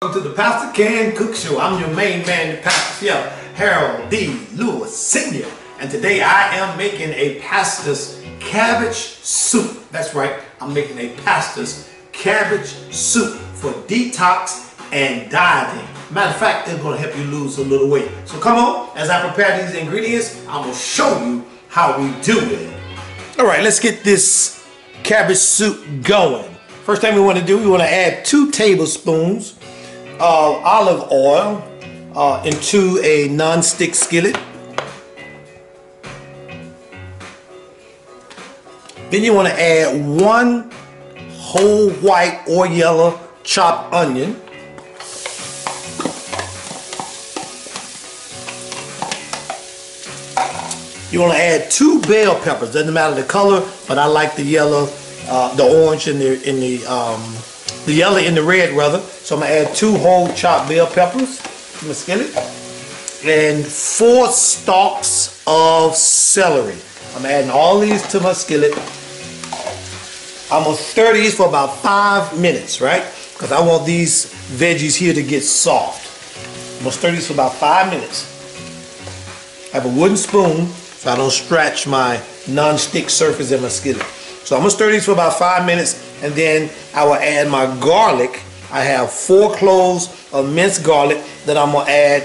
Welcome to the Pastor Can Cook Show. I'm your main man, the Pastor Chef, Harold D. Lewis Sr. And today I am making a pastor's cabbage soup. That's right, I'm making a pastor's cabbage soup for detox and dieting. Matter of fact, it's going to help you lose a little weight. So come on, as I prepare these ingredients, I'm going to show you how we do it. All right, let's get this cabbage soup going. First thing we want to do, we want to add 2 tablespoons of olive oil into a non-stick skillet. Then you want to add 1 whole white or yellow chopped onion. You want to add 2 bell peppers. Doesn't matter the color, but I like the yellow, the orange, and the yellow and the red rather. So I'm gonna add 2 whole chopped bell peppers to my skillet and 4 stalks of celery. I'm adding all these to my skillet. I'm gonna stir these for about 5 minutes, right? Because I want these veggies here to get soft. I'm gonna stir these for about 5 minutes. I have a wooden spoon so I don't scratch my non-stick surface in my skillet. So I'm gonna stir these for about 5 minutes, and then I will add my garlic. I have 4 cloves of minced garlic that I'm gonna add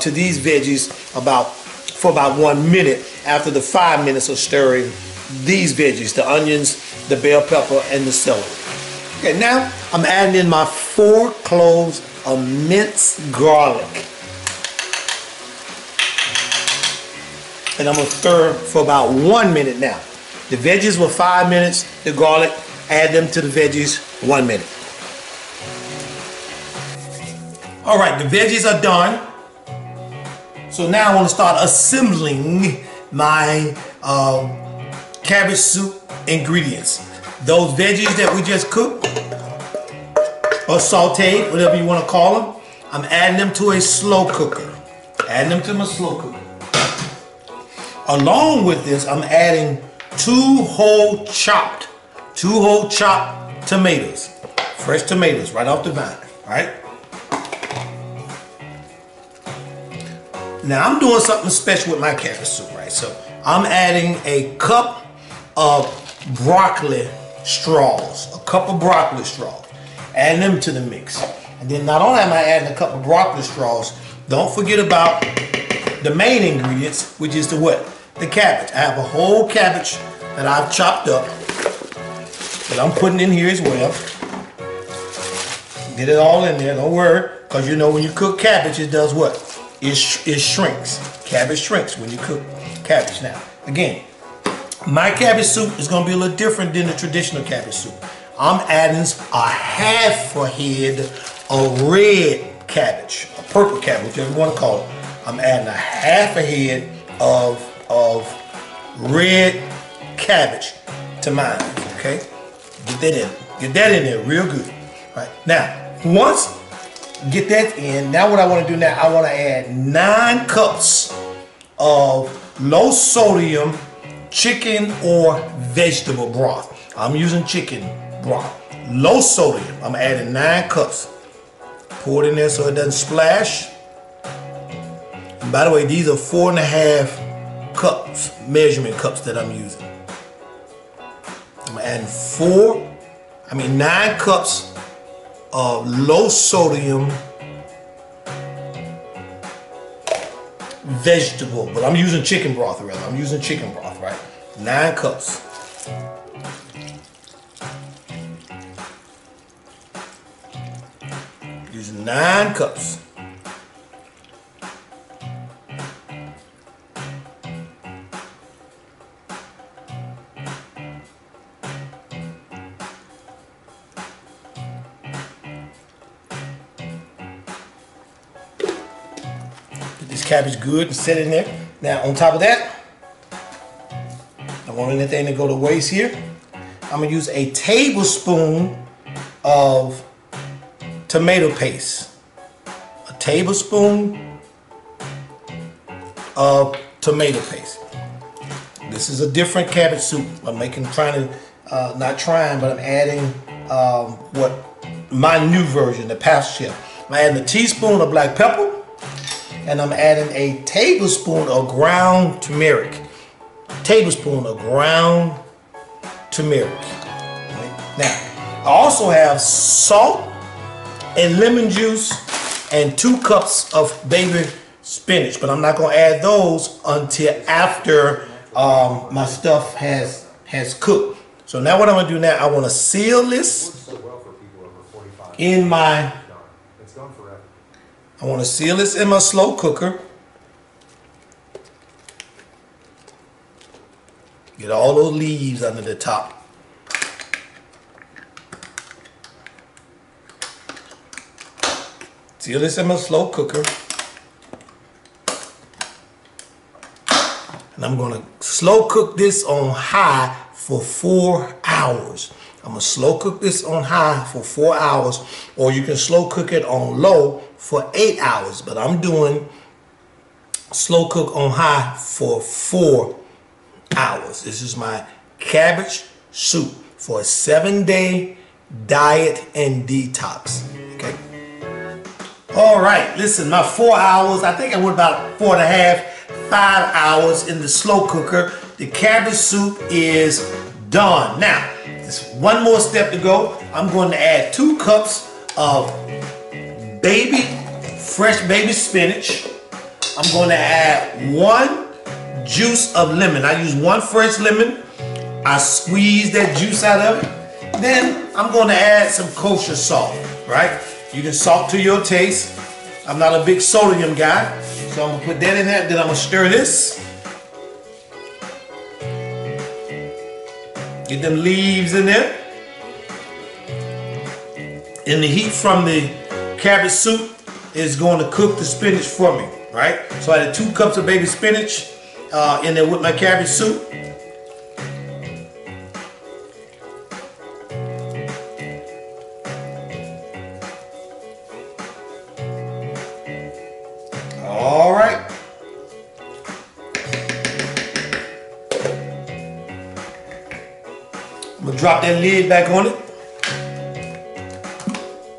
to these veggies for about 1 minute after the 5 minutes of stirring these veggies, the onions, the bell pepper, and the celery. Okay, now I'm adding in my 4 cloves of minced garlic. And I'm gonna stir for about 1 minute now. The veggies were 5 minutes, the garlic, add them to the veggies, 1 minute. All right, the veggies are done. So now I want to start assembling my cabbage soup ingredients. Those veggies that we just cooked or sauteed, whatever you want to call them, I'm adding them to a slow cooker. Adding them to my slow cooker. Along with this, I'm adding 2 whole chopped tomatoes, fresh tomatoes right off the vine, right? Now I'm doing something special with my cabbage soup, right? So I'm adding a cup of broccoli straws, adding them to the mix. And then not only am I adding a cup of broccoli straws, don't forget about the main ingredients, which is the cabbage. I have a whole cabbage that I've chopped up that I'm putting in here as well. Get it all in there, don't worry, because you know when you cook cabbage, it does what? It shrinks. Cabbage shrinks when you cook cabbage. Now, again, my cabbage soup is going to be a little different than the traditional cabbage soup. I'm adding a half a head of red cabbage, a purple cabbage, whatever you want to call it. I'm adding a half a head of red cabbage to mine, okay? Get that in there real good. Right now, once get that in, now what I want to do now, I want to add 9 cups of low sodium chicken or vegetable broth. I'm using chicken broth. Low sodium. I'm adding 9 cups. Pour it in there so it doesn't splash. And by the way, these are 4.5 cups, measurement cups that I'm using. I'm adding 9 cups of low sodium vegetable, but I'm using chicken broth rather. I'm using chicken broth, right? 9 cups. Using 9 cups. This cabbage good and set in there. Now on top of that, I don't want anything to go to waste here. I'm gonna use a tablespoon of tomato paste. A tablespoon of tomato paste. This is a different cabbage soup. I'm not trying, but I'm adding what my new version, the Pastor Chef. I'm adding a teaspoon of black pepper, and I'm adding a tablespoon of ground turmeric. Tablespoon of ground turmeric. Right. Now, I also have salt and lemon juice and 2 cups of baby spinach, but I'm not going to add those until after my stuff has cooked. So now what I'm going to do now, I want to seal this in my, I want to seal this in my slow cooker. Get all those leaves under the top. Seal this in my slow cooker. And I'm going to slow cook this on high for 4 hours. I'm going to slow cook this on high for 4 hours, or you can slow cook it on low for 8 hours. But I'm doing slow cook on high for 4 hours. This is my cabbage soup for a 7-day diet and detox. Okay. All right. Listen, my 4 hours, I think I went about 4.5, 5 hours in the slow cooker. The cabbage soup is done. Now, there's one more step to go. I'm going to add 2 cups of fresh baby spinach. I'm going to add 1 juice of lemon. I use 1 fresh lemon. I squeeze that juice out of it. Then I'm going to add some kosher salt, right? You can salt to your taste. I'm not a big sodium guy, so I'm going to put that in there. Then I'm going to stir this. Get them leaves in there. And the heat from the cabbage soup is going to cook the spinach for me, right? So I added 2 cups of baby spinach in there with my cabbage soup. All right. I'm gonna drop that lid back on it.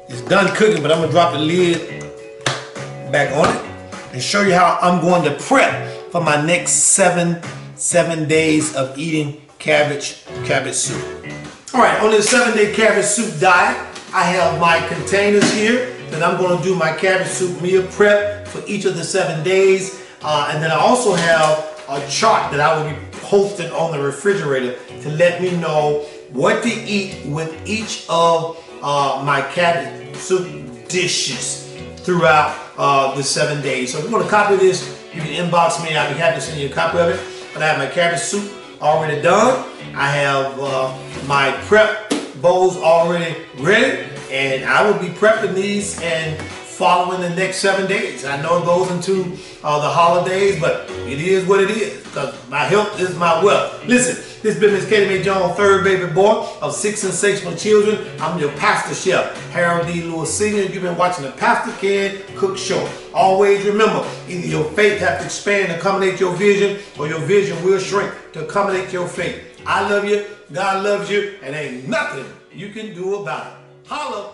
It's done cooking, but I'm gonna drop the lid back on it and show you how I'm going to prep for my next 7 days of eating cabbage soup. All right, on this 7-day cabbage soup diet, I have my containers here that I'm going to do my cabbage soup meal prep for each of the 7 days. And then I also have a chart that I will be posting on the refrigerator to let me know what to eat with each of my cabbage soup dishes throughout the 7 days. So if you want a copy of this, you can inbox me. I'll be happy to send you a copy of it. But I have my cabbage soup already done. I have my prep bowls already ready, and I will be prepping these and following the next 7 days. I know it goes into the holidays, but it is what it is, because my health is my wealth. Listen, this has been Miss Katie Mae Jones, third baby boy of 6 sensational children. I'm your pastor chef, Harold D. Lewis Sr. You've been watching the Pastor Ken Cook Show. Always remember, either your faith has to expand to accommodate your vision, or your vision will shrink to accommodate your faith. I love you, God loves you, and ain't nothing you can do about it. Holla!